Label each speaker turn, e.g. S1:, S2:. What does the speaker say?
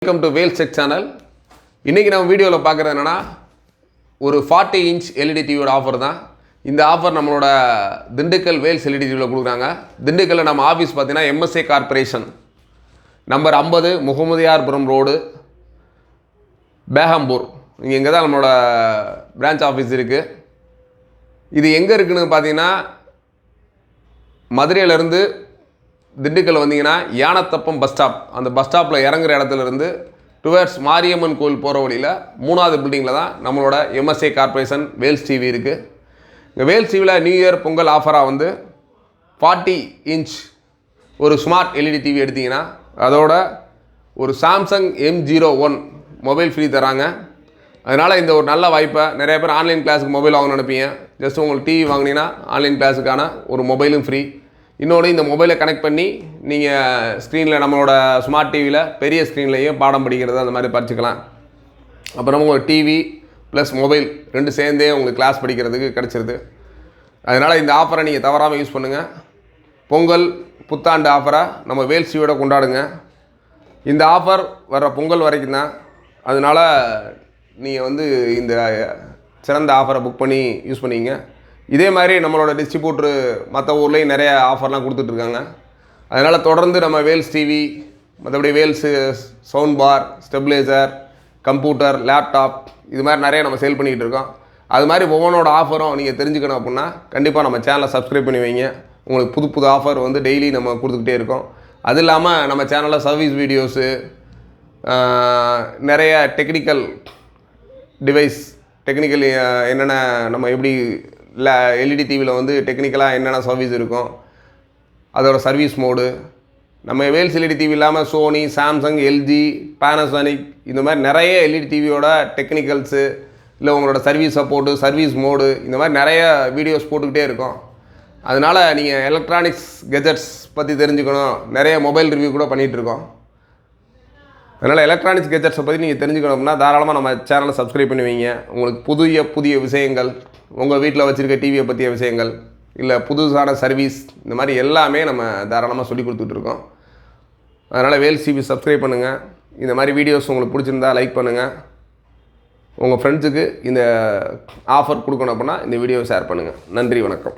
S1: Welcome to Vels tech channel. இன்றைக்கி நம்ம வீடியோவில் பார்க்குறது என்னென்னா ஒரு 40 இன்ச் எல்இடி டிவியோட ஆஃபர் தான். இந்த ஆஃபர் நம்மளோட திண்டுக்கல் வேல்ஸ் எல்இடி டிவியில் கொடுக்குறாங்க. திண்டுக்கல்லில் நம்ம ஆஃபீஸ் பார்த்தீங்கன்னா MSA corporation number 50 Mohammadiyarpuram road Begampur. இங்கே தான் நம்மளோட பிரான்ச் ஆஃபீஸ் இருக்குது. இது எங்கே இருக்குதுன்னு பார்த்தீங்கன்னா மதுரையிலேருந்து திண்டுக்கல் வந்தீங்கன்னா யானத்தப்பம் பஸ் ஸ்டாப், அந்த பஸ் ஸ்டாப்பில் இறங்குற இடத்துலேருந்து டுவர்ட்ஸ் மாரியம்மன் கோவில் போகிற வழியில் 3வது பில்டிங்கில் தான் நம்மளோட எம்எஸ்ஏ கார்பரேஷன் வேல்ஸ் டிவி இருக்குது. இந்த வேல்ஸ் டிவியில் நியூ இயர் பொங்கல் ஆஃபராக வந்து 40 இன்ச் ஒரு ஸ்மார்ட் எல்இடி டிவி எடுத்திங்கன்னா அதோட ஒரு சாம்சங் M01 மொபைல் ஃப்ரீ தராங்க. அதனால் இந்த ஒரு நல்ல வாய்ப்பை நிறைய பேர் ஆன்லைன் கிளாஸுக்கு மொபைல் வாங்கணும்னு நினைப்பீங்க. ஜஸ்ட் உங்களுக்கு டிவி வாங்கினீங்கன்னா ஆன்லைன் கிளாஸுக்கான ஒரு மொபைலும் ஃப்ரீ. இன்னொன்று இந்த மொபைலை கனெக்ட் பண்ணி நீங்கள் ஸ்க்ரீனில் நம்மளோட ஸ்மார்ட் டிவியில் பெரிய ஸ்க்ரீன்லேயும் பாடம் படிக்கிறது அந்த மாதிரி படிச்சுக்கலாம். அப்புறம் உங்கள் டிவி ப்ளஸ் மொபைல் ரெண்டு சேர்ந்தே உங்களுக்கு கிளாஸ் படிக்கிறதுக்கு கிடச்சிருது. அதனால் இந்த ஆஃபரை நீங்கள் தவறாமல் யூஸ் பண்ணுங்கள். பொங்கல் புத்தாண்டு ஆஃபரை நம்ம வேல்ஸ் டிவியோட கொண்டாடுங்க. இந்த ஆஃபர் வர்ற பொங்கல் வரைக்கும் தான். அதனால் நீங்கள் வந்து இந்த சிறந்த ஆஃபரை புக் பண்ணி யூஸ் பண்ணிங்க. இதே மாதிரி நம்மளோட டிஸ்ட்ரிபியூட்ரு மற்ற ஊர்லேயும் நிறைய ஆஃபர்லாம் கொடுத்துட்ருக்காங்க. அதனால் தொடர்ந்து நம்ம வேல்ஸ் டிவி, மற்றபடி Vels sound bar, stabiliser, computer, laptop இது மாதிரி நிறைய நம்ம சேல் பண்ணிக்கிட்டு இருக்கோம். அது மாதிரி ஒவ்வொன்றோட ஆஃபரும் நீங்கள் தெரிஞ்சுக்கணும் அப்படின்னா கண்டிப்பாக நம்ம சேனலை சப்ஸ்கிரைப் பண்ணி வைங்க. உங்களுக்கு புது புது ஆஃபர் வந்து டெய்லி நம்ம கொடுத்துக்கிட்டே இருக்கோம். அது இல்லாமல் நம்ம சேனலில் சர்வீஸ் வீடியோஸு, நிறைய டெக்னிக்கல் டிவைஸ், டெக்னிக்கல் என்னென்ன நம்ம எப்படி இல்லை எல்இடி டிவியில் வந்து டெக்னிக்கலாக என்னென்ன சர்வீஸ் இருக்கும், அதோட சர்வீஸ் மோடு, நம்ம வேல்ஸ் எல்இடி டிவி இல்லாமல் சோனி, சாம்சங், எல்ஜி, பேனசோனிக் இந்த மாதிரி நிறைய எல்இடி டிவியோட டெக்னிக்கல்ஸு, இல்லை உங்களோட சர்வீஸ் சப்போர்ட்டு, சர்வீஸ் மோடு இந்த மாதிரி நிறைய வீடியோஸ் போட்டுக்கிட்டே இருக்கோம். அதனால் நீங்கள் எலக்ட்ரானிக்ஸ் கெஜெட்ஸ் பற்றி தெரிஞ்சுக்கணும், நிறைய மொபைல் ரிவ்யூ கூட பண்ணிகிட்ருக்கோம். அதனால் எலக்ட்ரானிக்ஸ் கெஜெட்ஸை பற்றி நீங்கள் தெரிஞ்சுக்கணும் அப்படின்னா தாராளமாக நம்ம சேனலை சப்ஸ்கிரைப் பண்ணி வைங்க. உங்களுக்கு புதிய விஷயங்கள், உங்கள் வீட்டில் வச்சுருக்க டிவியை பற்றிய விஷயங்கள், இல்லை புதுசான சர்வீஸ் இந்த மாதிரி எல்லாமே நம்ம தாராளமாக சொல்லி கொடுத்துட்ருக்கோம். அதனால் வேல்ஸ் டிவி சப்ஸ்கிரைப் பண்ணுங்கள். இந்த மாதிரி வீடியோஸ் உங்களுக்கு பிடிச்சிருந்தா லைக் பண்ணுங்கள். உங்கள் ஃப்ரெண்ட்ஸுக்கு இந்த ஆஃபர் கொடுக்கணும் அப்படின்னா இந்த வீடியோவை ஷேர் பண்ணுங்கள். நன்றி, வணக்கம்.